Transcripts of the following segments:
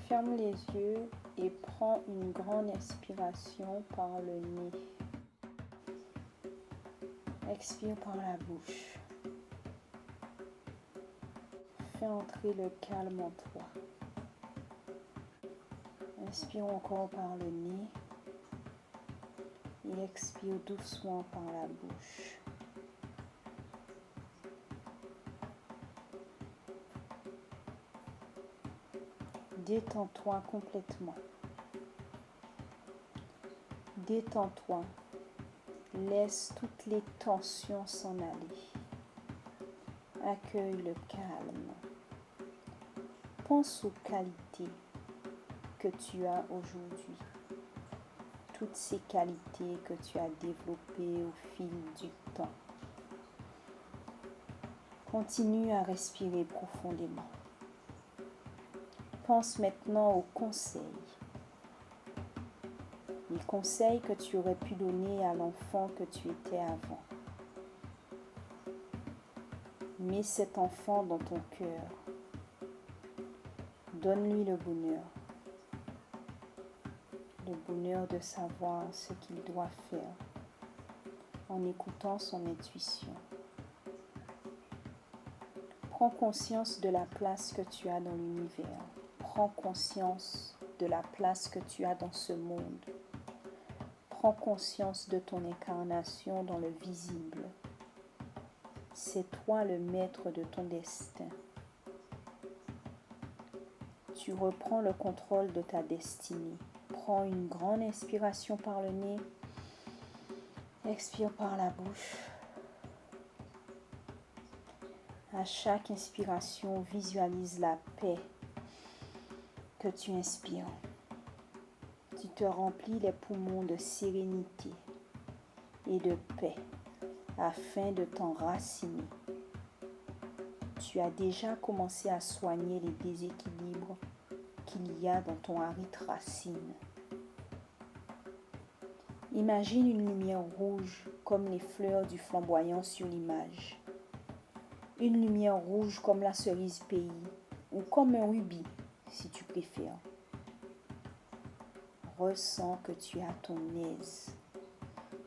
Ferme les yeux et prends une grande inspiration par le nez. Expire par la bouche. Fais entrer le calme en toi. Inspire encore par le nez et expire doucement par la bouche. Détends-toi complètement. Détends-toi. Laisse toutes les tensions s'en aller. Accueille le calme. Pense aux qualités que tu as aujourd'hui. Toutes ces qualités que tu as développées au fil du temps. Continue à respirer profondément. Pense maintenant aux conseils. Les conseils que tu aurais pu donner à l'enfant que tu étais avant. Mets cet enfant dans ton cœur. Donne-lui le bonheur. Le bonheur de savoir ce qu'il doit faire en écoutant son intuition. Prends conscience de la place que tu as dans l'univers. Prends conscience de la place que tu as dans ce monde. Prends conscience de ton incarnation dans le visible. C'est toi le maître de ton destin. Tu reprends le contrôle de ta destinée. Prends une grande inspiration par le nez. Expire par la bouche. À chaque inspiration, visualise la paix que tu inspires. Tu te remplis les poumons de sérénité et de paix afin de t'enraciner. Tu as déjà commencé à soigner les déséquilibres qu'il y a dans ton arête racine. Imagine une lumière rouge comme les fleurs du flamboyant sur l'image. Une lumière rouge comme la cerise pays ou comme un rubis si tu préfères. Ressens que tu es à ton aise,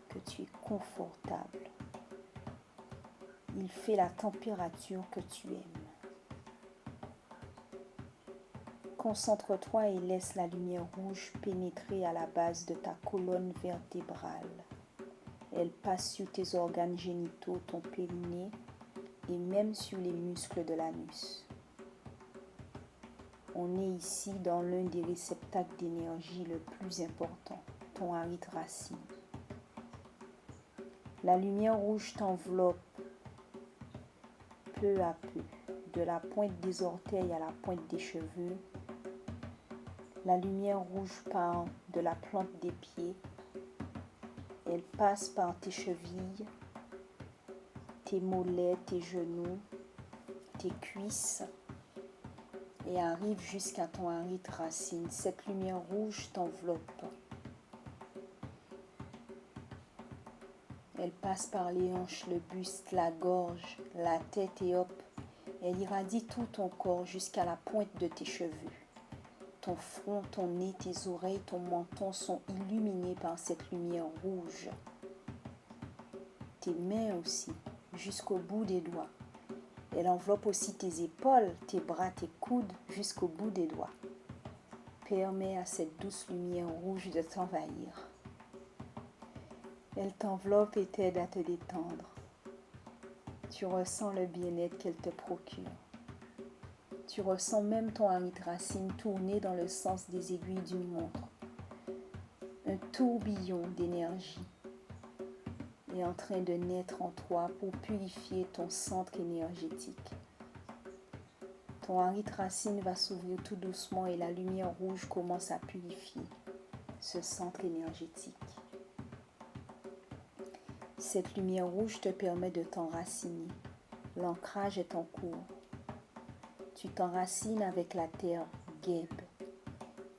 que tu es confortable. Il fait la température que tu aimes. Concentre-toi et laisse la lumière rouge pénétrer à la base de ta colonne vertébrale. Elle passe sur tes organes génitaux, ton périnée et même sur les muscles de l'anus. On est ici dans l'un des réceptacles d'énergie le plus important, ton arête racine. La lumière rouge t'enveloppe peu à peu, de la pointe des orteils à la pointe des cheveux. La lumière rouge part de la plante des pieds. Elle passe par tes chevilles, tes mollets, tes genoux, tes cuisses et arrive jusqu'à ton arête racine. Cette lumière rouge t'enveloppe. Elle passe par les hanches, le buste, la gorge, la tête et hop, elle irradie tout ton corps jusqu'à la pointe de tes cheveux. Ton front, ton nez, tes oreilles, ton menton sont illuminés par cette lumière rouge. Tes mains aussi, jusqu'au bout des doigts. Elle enveloppe aussi tes épaules, tes bras, tes coudes, jusqu'au bout des doigts. Permets à cette douce lumière rouge de t'envahir. Elle t'enveloppe et t'aide à te détendre. Tu ressens le bien-être qu'elle te procure. Tu ressens même ton arête racine tourner dans le sens des aiguilles d'une montre. Un tourbillon d'énergie est en train de naître en toi pour purifier ton centre énergétique. Ton arête racine va s'ouvrir tout doucement et la lumière rouge commence à purifier ce centre énergétique. Cette lumière rouge te permet de t'enraciner. L'ancrage est en cours. Tu t'enracines avec la terre guêpe.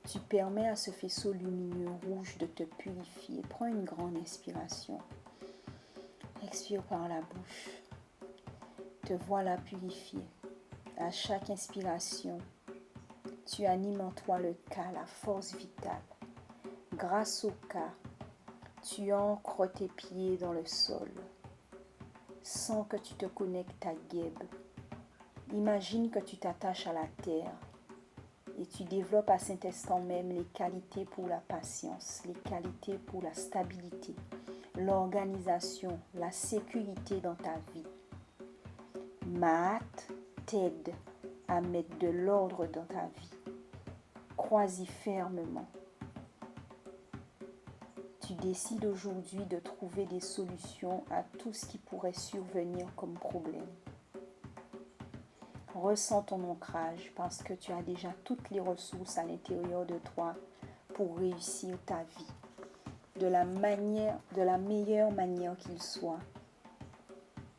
Tu permets à ce faisceau lumineux rouge de te purifier. Prends une grande inspiration. Expire par la bouche. Te voilà purifié. À chaque inspiration, tu animes en toi le Ka, la force vitale. Grâce au Ka, tu ancres tes pieds dans le sol, sans que tu te connectes à Geb. Imagine que tu t'attaches à la terre et tu développes à cet instant même les qualités pour la patience, les qualités pour la stabilité, l'organisation, la sécurité dans ta vie. Maat t'aide à mettre de l'ordre dans ta vie. Crois-y fermement. Tu décides aujourd'hui de trouver des solutions à tout ce qui pourrait survenir comme problème. Ressens ton ancrage parce que tu as déjà toutes les ressources à l'intérieur de toi pour réussir ta vie de la meilleure manière qu'il soit.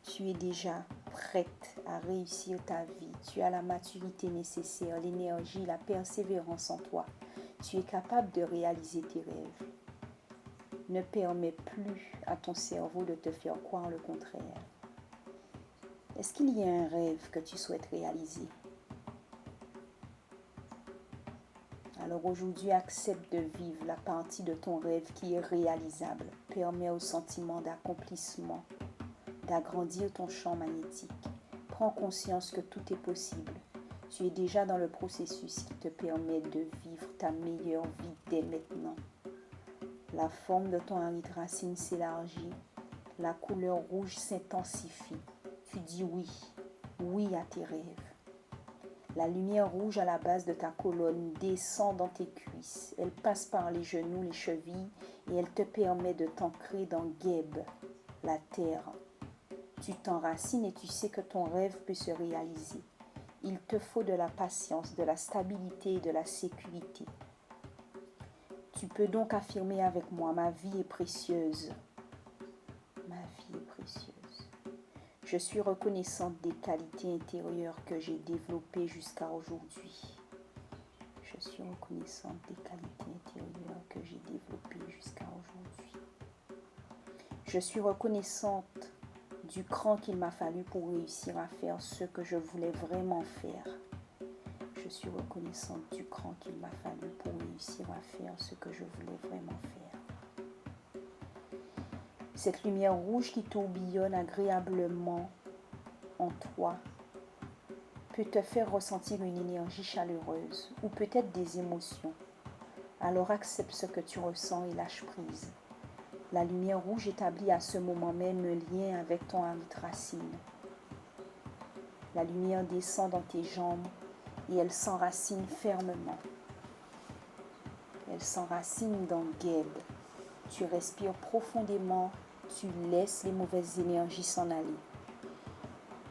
Tu es déjà prête à réussir ta vie. Tu as la maturité nécessaire, l'énergie, la persévérance en toi. Tu es capable de réaliser tes rêves. Ne permets plus à ton cerveau de te faire croire le contraire. Est-ce qu'il y a un rêve que tu souhaites réaliser? Alors aujourd'hui, accepte de vivre la partie de ton rêve qui est réalisable. Permets au sentiment d'accomplissement d'agrandir ton champ magnétique. Prends conscience que tout est possible. Tu es déjà dans le processus qui te permet de vivre ta meilleure vie dès maintenant. La forme de ton Haridrasine s'élargit. La couleur rouge s'intensifie. Tu dis oui, oui à tes rêves. La lumière rouge à la base de ta colonne descend dans tes cuisses. Elle passe par les genoux, les chevilles et elle te permet de t'ancrer dans Geb, la terre. Tu t'enracines et tu sais que ton rêve peut se réaliser. Il te faut de la patience, de la stabilité et de la sécurité. Tu peux donc affirmer avec moi, ma vie est précieuse. Ma vie est précieuse. Je suis reconnaissante des qualités intérieures que j'ai développées jusqu'à aujourd'hui. Je suis reconnaissante des qualités intérieures que j'ai développées jusqu'à aujourd'hui. Je suis reconnaissante du cran qu'il m'a fallu pour réussir à faire ce que je voulais vraiment faire. Je suis reconnaissante du cran qu'il m'a fallu pour réussir à faire ce que je voulais vraiment faire. Cette lumière rouge qui tourbillonne agréablement en toi peut te faire ressentir une énergie chaleureuse ou peut-être des émotions. Alors accepte ce que tu ressens et lâche prise. La lumière rouge établit à ce moment même un lien avec ton Haridrasine. La lumière descend dans tes jambes et elle s'enracine fermement. Elle s'enracine dans Geb. Tu respires profondément, tu laisses les mauvaises énergies s'en aller.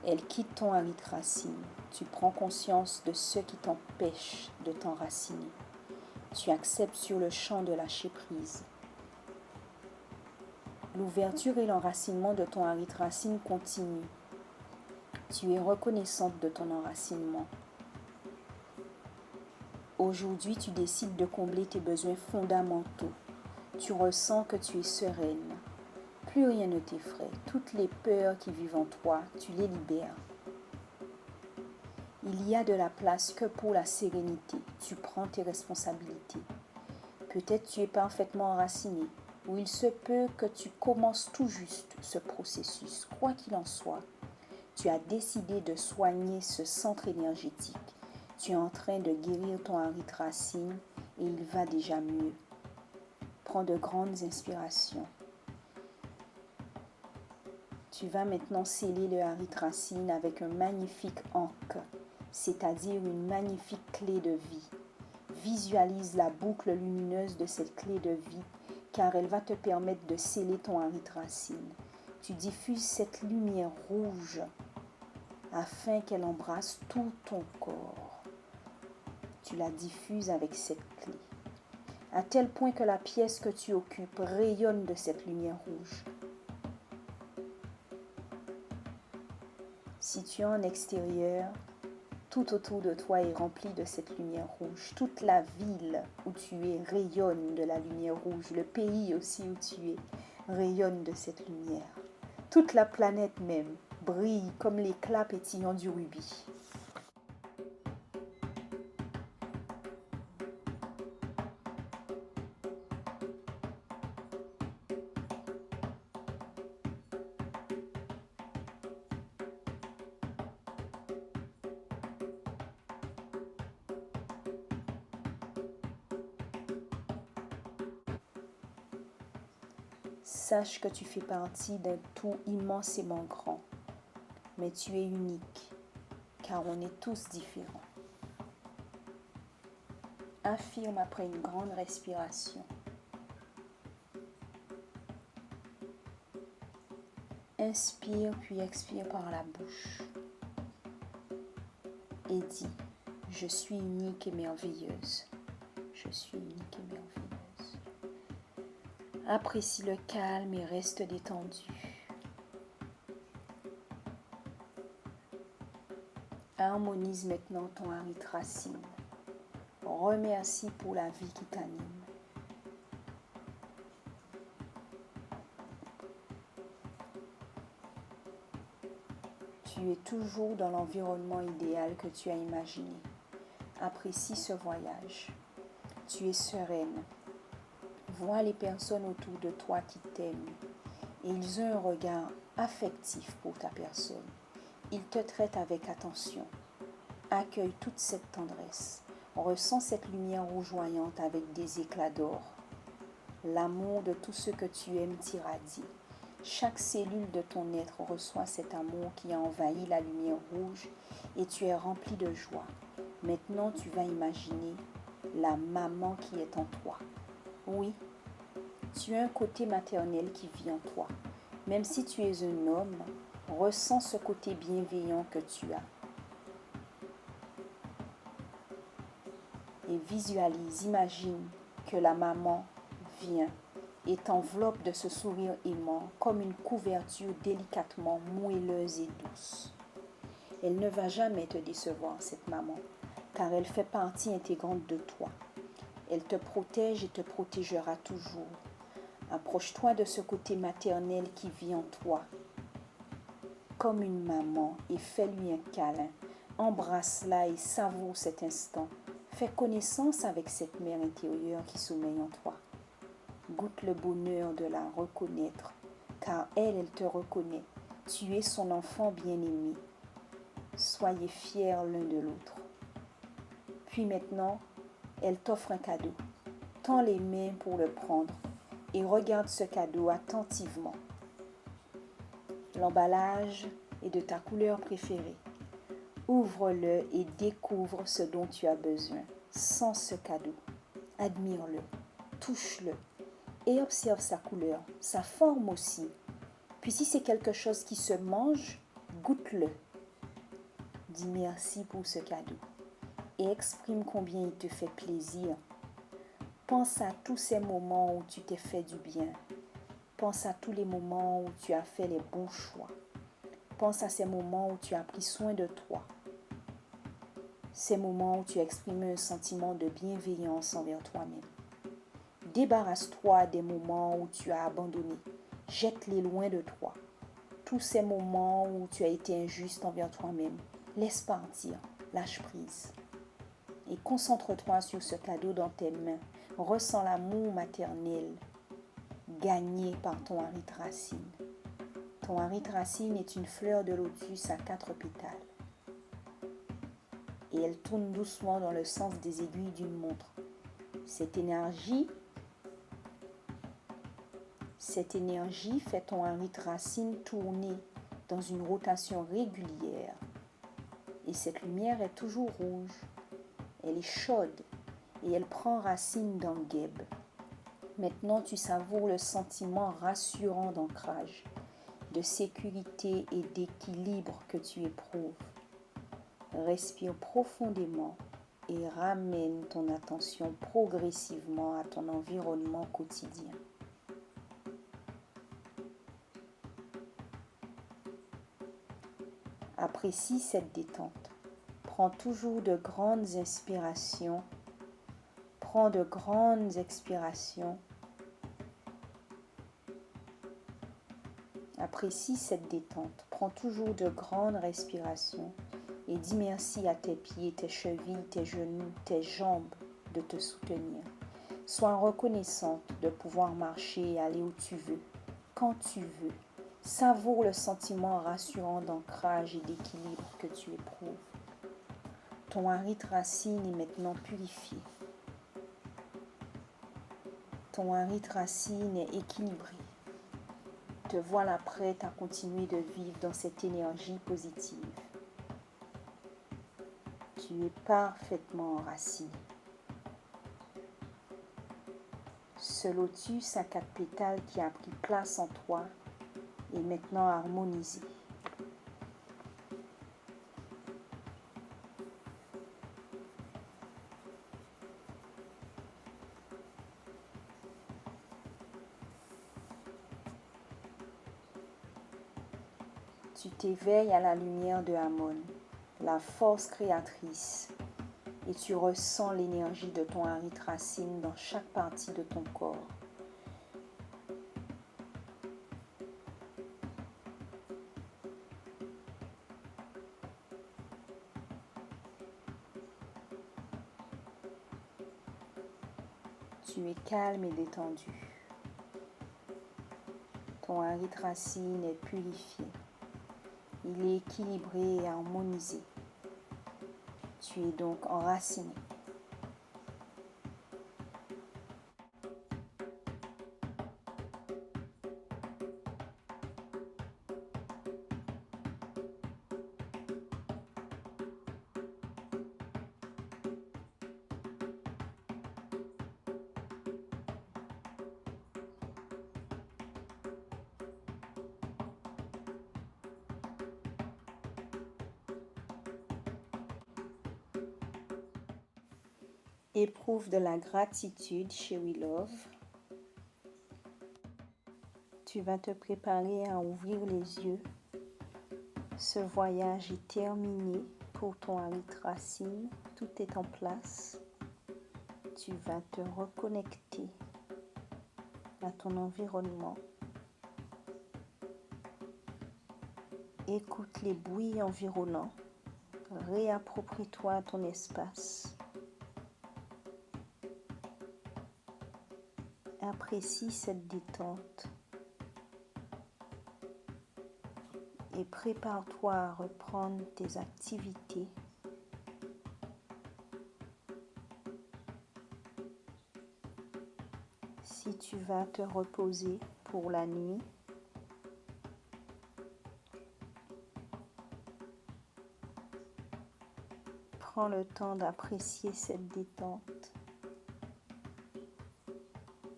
Elle quitte ton Haridrasine. Tu prends conscience de ce qui t'empêche de t'enraciner. Tu acceptes sur le champ de lâcher prise. L'ouverture et l'enracinement de ton Haridrasine continuent. Tu es reconnaissante de ton enracinement. Aujourd'hui, tu décides de combler tes besoins fondamentaux. Tu ressens que tu es sereine. Plus rien ne t'effraie. Toutes les peurs qui vivent en toi, tu les libères. Il y a de la place que pour la sérénité. Tu prends tes responsabilités. Peut-être tu es parfaitement enraciné, ou il se peut que tu commences tout juste ce processus. Quoi qu'il en soit, tu as décidé de soigner ce centre énergétique. Tu es en train de guérir ton Haridrasine et il va déjà mieux. Prends de grandes inspirations. Tu vas maintenant sceller le Haridrasine avec un magnifique ankh, c'est-à-dire une magnifique clé de vie. Visualise la boucle lumineuse de cette clé de vie car elle va te permettre de sceller ton Haridrasine. Tu diffuses cette lumière rouge afin qu'elle embrasse tout ton corps. Tu la diffuses avec cette clé, à tel point que la pièce que tu occupes rayonne de cette lumière rouge. Si tu es en extérieur, tout autour de toi est rempli de cette lumière rouge. Toute la ville où tu es rayonne de la lumière rouge. Le pays aussi où tu es rayonne de cette lumière. Toute la planète même brille comme l'éclat pétillant du rubis. Sache que tu fais partie d'un tout immensément grand, mais tu es unique, car on est tous différents. Affirme après une grande respiration. Inspire puis expire par la bouche. Et dis, je suis unique et merveilleuse. Je suis unique et merveilleuse. Apprécie le calme et reste détendu. Harmonise maintenant ton Harith Racine. Remercie pour la vie qui t'anime. Tu es toujours dans l'environnement idéal que tu as imaginé. Apprécie ce voyage. Tu es sereine. Vois les personnes autour de toi qui t'aiment et ils ont un regard affectif pour ta personne. Ils te traitent avec attention. Accueille toute cette tendresse. Ressens cette lumière rougeoyante avec des éclats d'or. L'amour de tout ce que tu aimes t'irradie. Chaque cellule de ton être reçoit cet amour qui a envahi la lumière rouge et tu es rempli de joie. Maintenant, tu vas imaginer la maman qui est en toi. Oui, tu as un côté maternel qui vit en toi. Même si tu es un homme, ressens ce côté bienveillant que tu as. Et visualise, imagine que la maman vient et t'enveloppe de ce sourire aimant comme une couverture délicatement moelleuse et douce. Elle ne va jamais te décevoir, cette maman, car elle fait partie intégrante de toi. Elle te protège et te protégera toujours. Approche-toi de ce côté maternel qui vit en toi, comme une maman, et fais-lui un câlin. Embrasse-la et savoure cet instant. Fais connaissance avec cette mère intérieure qui sommeille en toi. Goûte le bonheur de la reconnaître, car elle te reconnaît. Tu es son enfant bien-aimé. Soyez fiers l'un de l'autre. Puis maintenant, elle t'offre un cadeau. Tends les mains pour le prendre et regarde ce cadeau attentivement. L'emballage est de ta couleur préférée. Ouvre-le et découvre ce dont tu as besoin. Sens ce cadeau. Admire-le. Touche-le. Et observe sa couleur, sa forme aussi. Puis si c'est quelque chose qui se mange, goûte-le. Dis merci pour ce cadeau et exprime combien il te fait plaisir. Pense à tous ces moments où tu t'es fait du bien. Pense à tous les moments où tu as fait les bons choix. Pense à ces moments où tu as pris soin de toi. Ces moments où tu as exprimé un sentiment de bienveillance envers toi-même. Débarrasse-toi des moments où tu as abandonné. Jette-les loin de toi. Tous ces moments où tu as été injuste envers toi-même. Laisse partir. Lâche prise. Et concentre-toi sur ce cadeau dans tes mains. Ressens l'amour maternel gagné par ton Harith Racine. Ton Harith Racine est une fleur de lotus à 4 pétales. Et elle tourne doucement dans le sens des aiguilles d'une montre. Cette énergie fait ton Harith Racine tourner dans une rotation régulière. Et cette lumière est toujours rouge. Elle est chaude et elle prend racine dans Geb. Maintenant, tu savoures le sentiment rassurant d'ancrage, de sécurité et d'équilibre que tu éprouves. Respire profondément et ramène ton attention progressivement à ton environnement quotidien. Apprécie cette détente. Prends toujours de grandes inspirations. Prends de grandes expirations. Apprécie cette détente. Prends toujours de grandes respirations et dis merci à tes pieds, tes chevilles, tes genoux, tes jambes de te soutenir. Sois reconnaissante de pouvoir marcher et aller où tu veux, quand tu veux. Savoure le sentiment rassurant d'ancrage et d'équilibre que tu éprouves. Ton Harith Racine est maintenant purifié. Ton Harith Racine est équilibré. Te voilà prête à continuer de vivre dans cette énergie positive. Tu es parfaitement enraciné. Ce lotus à 4 pétales qui a pris place en toi est maintenant harmonisé. Tu t'éveilles à la lumière de Amon, la force créatrice, et tu ressens l'énergie de ton Harit Racine dans chaque partie de ton corps. Tu es calme et détendu. Ton Harit Racine est purifié. Il est équilibré et harmonisé. Tu es donc enraciné. Éprouve de la gratitude chez We Love. Tu vas te préparer à ouvrir les yeux. Ce voyage est terminé pour ton Harit Racine. Tout est en place. Tu vas te reconnecter à ton environnement. Écoute les bruits environnants. Réapproprie-toi ton espace. Apprécie cette détente et prépare-toi à reprendre tes activités. Si tu vas te reposer pour la nuit, prends le temps d'apprécier cette détente,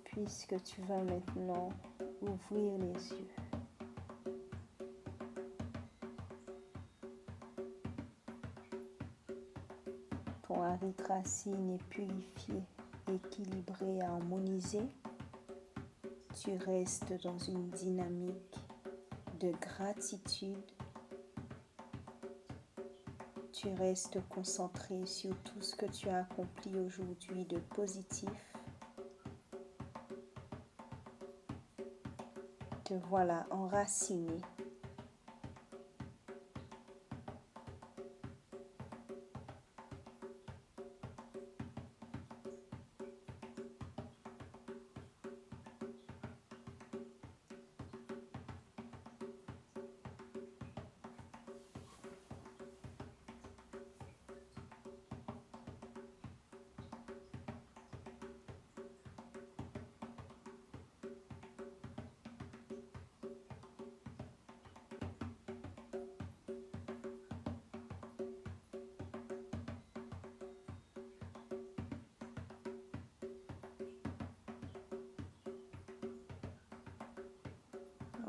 puisque tu vas maintenant ouvrir les yeux. Ton Harit Racine est purifié, équilibré et harmonisé. Tu restes dans une dynamique de gratitude. Tu restes concentré sur tout ce que tu as accompli aujourd'hui de positif. Te voilà enraciné.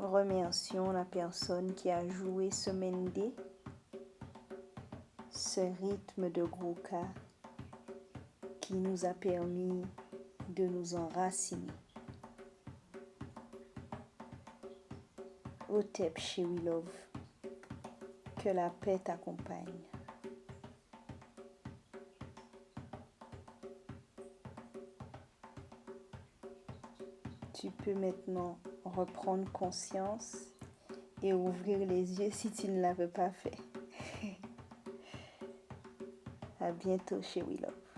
Remercions la personne qui a joué ce mendé, ce rythme de Grouka qui nous a permis de nous enraciner. Otep chez We Love, que la paix t'accompagne. Tu peux maintenant reprendre conscience et ouvrir les yeux si tu ne l'avais pas fait. À bientôt chez We Love.